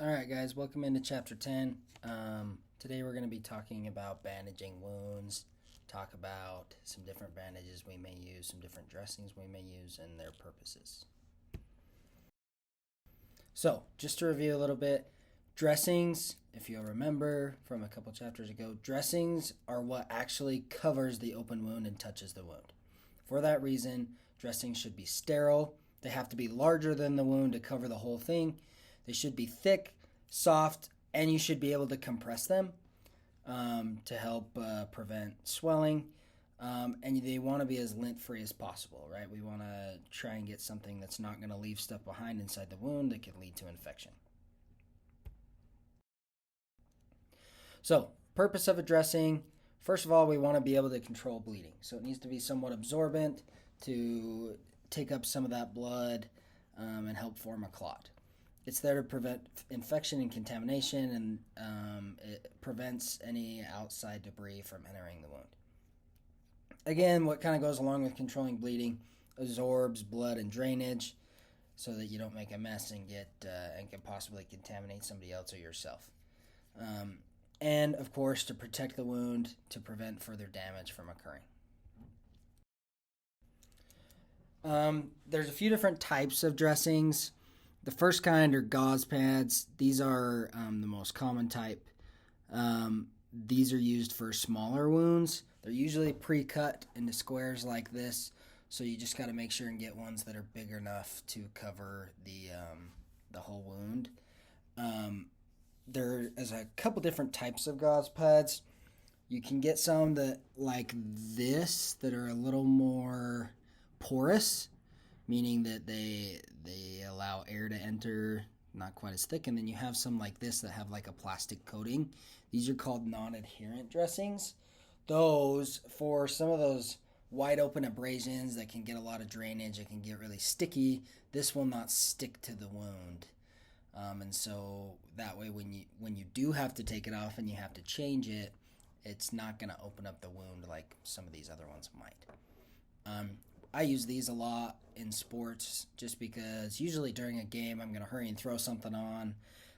Alright, guys, welcome into chapter 10. Today we're going to be talking about bandaging wounds, talk about some different bandages we may use, some different dressings we may use, and their purposes. So, just to review a little bit, dressings, if you'll remember from a couple chapters ago, dressings are what actually covers the open wound and touches the wound. For that reason, dressings should be sterile. They have to be larger than the wound to cover the whole thing. They should be thick, soft, and you should be able to compress them to help prevent swelling. And they want to be as lint-free as possible, right? We want to try and get something that's not going to leave stuff behind inside the wound that could lead to infection. So, purpose of a dressing, first of all, we want to be able to control bleeding. So it needs to be somewhat absorbent to take up some of that blood and help form a clot. It's there to prevent infection and contamination, and it prevents any outside debris from entering the wound. Again, what kind of goes along with controlling bleeding, absorbs blood and drainage so that you don't make a mess and can possibly contaminate somebody else or yourself. And of course, to protect the wound to prevent further damage from occurring. There's a few different types of dressings. The first kind are gauze pads. These are the most common type. These are used for smaller wounds. They're usually pre-cut into squares like this, so you just got to make sure and get ones that are big enough to cover the whole wound. There is a couple different types of gauze pads. You can get some that like this that are a little more porous, meaning that they allow air to enter, not quite as thick. And then you have some like this that have like a plastic coating. These are called non-adherent dressings. Those, for some of those wide open abrasions that can get a lot of drainage, it can get really sticky, this will not stick to the wound. And so that way when you do have to take it off and you have to change it, it's not going to open up the wound like some of these other ones might. I use these a lot in sports just because usually during a game I'm going to hurry and throw something on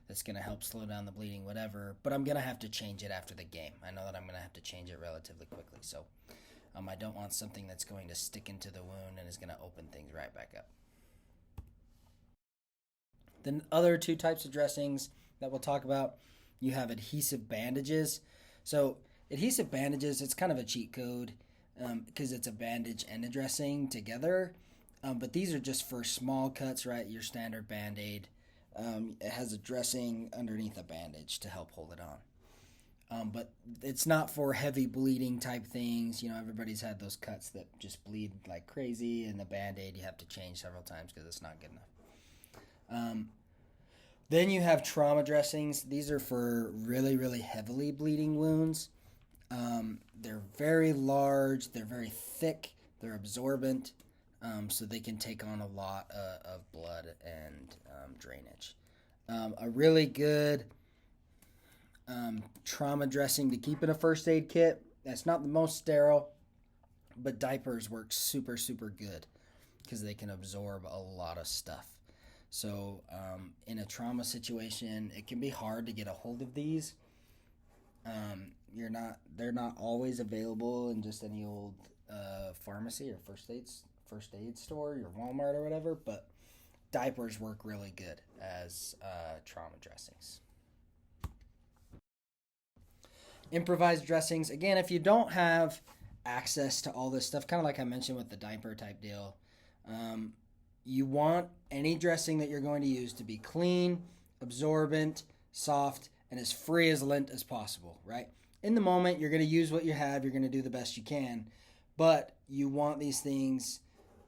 that's going to help slow down the bleeding, whatever, but I'm going to have to change it after the game. I know that I'm going to have to change it relatively quickly, so I don't want something that's going to stick into the wound and is going to open things right back up. The other two types of dressings that we'll talk about, you have adhesive bandages. So adhesive bandages, it's kind of a cheat code because it's a bandage and a dressing together. But these are just for small cuts, right? Your standard Band-Aid. It has a dressing underneath a bandage to help hold it on. But it's not for heavy bleeding type things. You know, everybody's had those cuts that just bleed like crazy, and the Band-Aid you have to change several times because it's not good enough. Then you have trauma dressings. These are for really, really heavily bleeding wounds. They're very large, they're very thick, they're absorbent, so they can take on a lot of blood and drainage. A really good trauma dressing to keep in a first aid kit. That's not the most sterile, but diapers work super, super good because they can absorb a lot of stuff. So in a trauma situation, it can be hard to get a hold of these. They're not always available in just any old pharmacy or first aid store, your Walmart or whatever, but diapers work really good as trauma dressings. Improvised dressings, again, if you don't have access to all this stuff, kind of like I mentioned with the diaper type deal, you want any dressing that you're going to use to be clean, absorbent, soft, and as free as lint as possible, right? In the moment, you're going to use what you have. You're going to do the best you can. But you want these things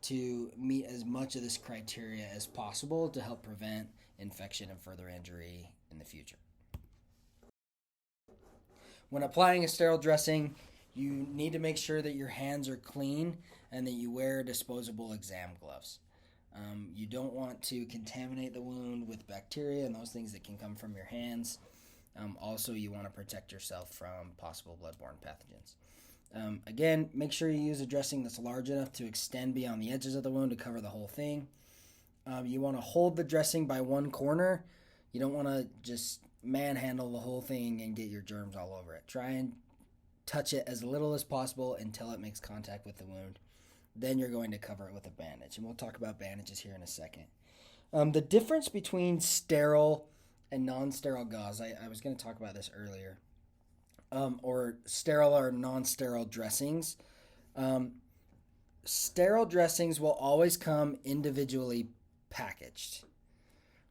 to meet as much of this criteria as possible to help prevent infection and further injury in the future. When applying a sterile dressing, you need to make sure that your hands are clean and that you wear disposable exam gloves. You don't want to contaminate the wound with bacteria and those things that can come from your hands. Also, you want to protect yourself from possible bloodborne pathogens. Again, make sure you use a dressing that's large enough to extend beyond the edges of the wound to cover the whole thing. You want to hold the dressing by one corner You don't want to just manhandle the whole thing and get your germs all over it. Try and touch it as little as possible until it makes contact with the wound. Then you're going to cover it with a bandage. And we'll talk about bandages here in a second. The difference between sterile and non-sterile gauze, I was going to talk about this earlier, or sterile or non-sterile dressings. Sterile dressings will always come individually packaged,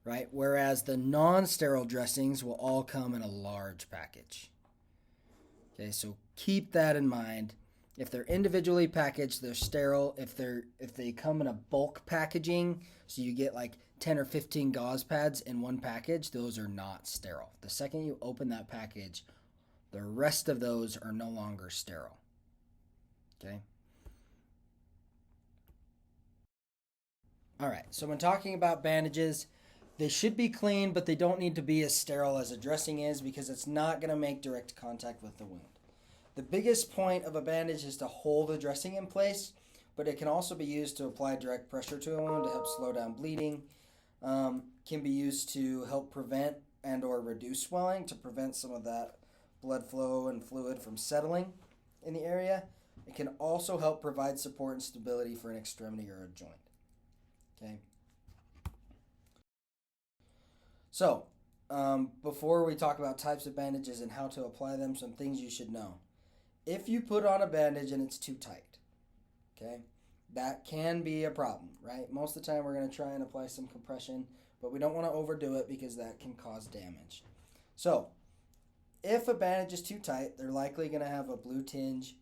right? Whereas the non-sterile dressings will all come in a large package. Okay, so keep that in mind. If they're individually packaged, they're sterile. If they come in a bulk packaging, so you get like 10 or 15 gauze pads in one package, those are not sterile. The second you open that package, the rest of those are no longer sterile. Okay? All right, so when talking about bandages, they should be clean, but they don't need to be as sterile as a dressing is because it's not going to make direct contact with the wound. The biggest point of a bandage is to hold the dressing in place, but it can also be used to apply direct pressure to a wound to help slow down bleeding. Can be used to help prevent and or reduce swelling to prevent some of that blood flow and fluid from settling in the area. It can also help provide support and stability for an extremity or a joint. Okay. So, before we talk about types of bandages and how to apply them, some things you should know. If you put on a bandage and it's too tight, okay, that can be a problem, right? Most of the time we're going to try and apply some compression, but we don't want to overdo it because that can cause damage. So, if a bandage is too tight, they're likely going to have a blue tinge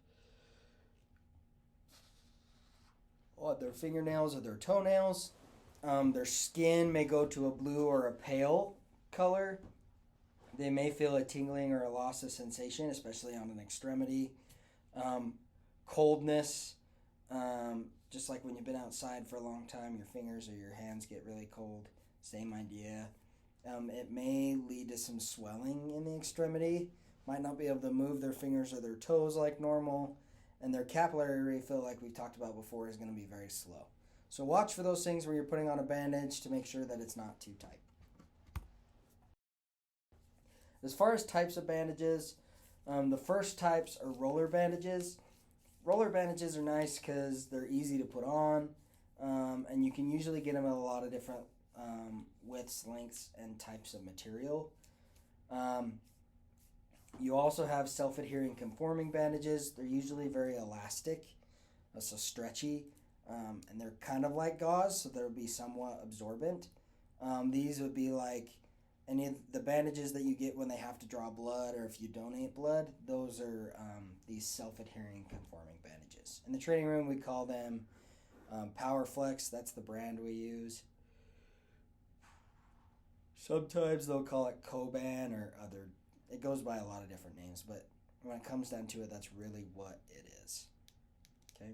on their fingernails or their toenails. Their skin may go to a blue or a pale color. They may feel a tingling or a loss of sensation, especially on an extremity. Coldness, just like when you've been outside for a long time, your fingers or your hands get really cold. Same idea. It may lead to some swelling in the extremity. Might not be able to move their fingers or their toes like normal. And their capillary refill, like we talked about before, is going to be very slow. So watch for those things when you're putting on a bandage to make sure that it's not too tight. As far as types of bandages, the first types are roller bandages. Roller bandages are nice because they're easy to put on, and you can usually get them in a lot of different widths, lengths, and types of material. You also have self-adhering conforming bandages. They're usually very elastic, so stretchy, and they're kind of like gauze, so they'll be somewhat absorbent. These would be like any of the bandages that you get when they have to draw blood or if you donate blood. Those are these self-adhering conforming bandages. In the training room, we call them PowerFlex. That's the brand we use. Sometimes they'll call it Coban or other. It goes by a lot of different names, but when it comes down to it, that's really what it is. Okay.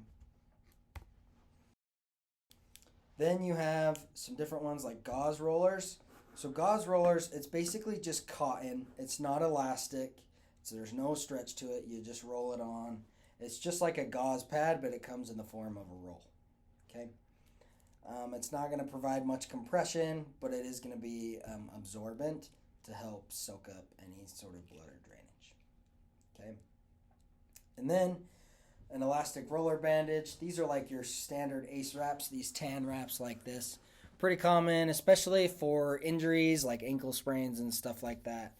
Then you have some different ones like gauze rollers. So gauze rollers, it's basically just cotton. It's not elastic, so there's no stretch to it. You just roll it on. It's just like a gauze pad, but it comes in the form of a roll. Okay. It's not going to provide much compression, but it is going to be absorbent to help soak up any sort of blood or drainage. Okay. And then an elastic roller bandage. These are like your standard ACE wraps, these tan wraps like this. Pretty common, especially for injuries like ankle sprains and stuff like that.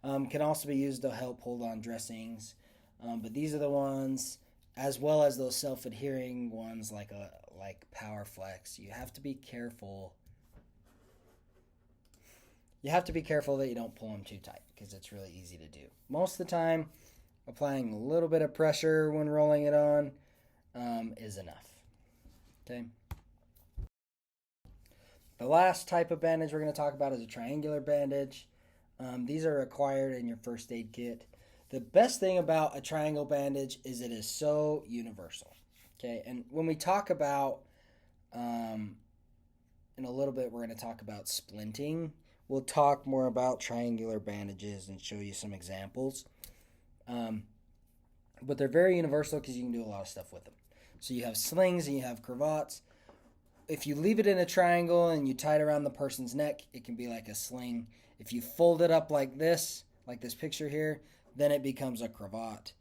Can also be used to help hold on dressings. But these are the ones, as well as those self-adhering ones like PowerFlex. You have to be careful. You have to be careful that you don't pull them too tight because it's really easy to do. Most of the time, applying a little bit of pressure when rolling it on is enough. Okay. The last type of bandage we're going to talk about is a triangular bandage. These are required in your first aid kit. The best thing about a triangle bandage is it is so universal. Okay, and when we talk about, in a little bit, we're going to talk about splinting. We'll talk more about triangular bandages and show you some examples. But they're very universal because you can do a lot of stuff with them. So you have slings and you have cravats. if you leave it in a triangle and you tie it around the person's neck, it can be like a sling. If you fold it up like this picture here, then it becomes a cravat.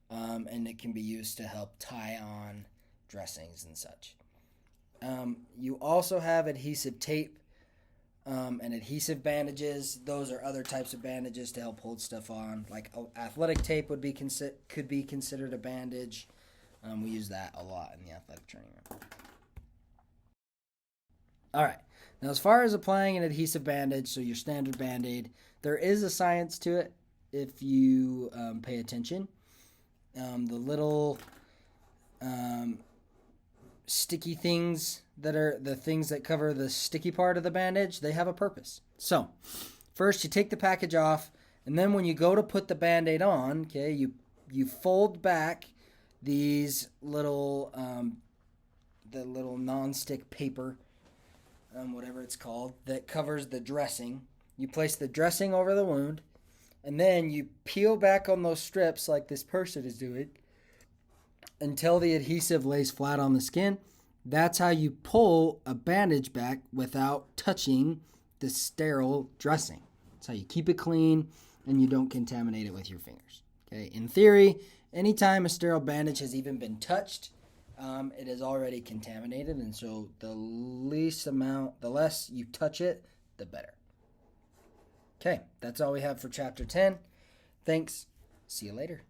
And it can be used to help tie on dressings and such. You also have adhesive tape and adhesive bandages. Those are other types of bandages to help hold stuff on. Like athletic tape could be considered a bandage. We use that a lot in the athletic training room. All right. Now, as far as applying an adhesive bandage, so your standard Band-Aid, there is a science to it if you pay attention. The little sticky things that are the things that cover the sticky part of the bandage, they have a purpose. So, first you take the package off, and then when you go to put the Band-Aid on, okay, you fold back these little the little non-stick paper, whatever it's called, that covers the dressing. You place the dressing over the wound, and then you peel back on those strips like this person is doing until the adhesive lays flat on the skin. That's how you pull a bandage back without touching the sterile dressing. That's how you keep it clean and you don't contaminate it with your fingers. Okay. In theory, anytime a sterile bandage has even been touched, it is already contaminated, and so the less you touch it, the better. Okay, that's all we have for Chapter 10. Thanks. See you later.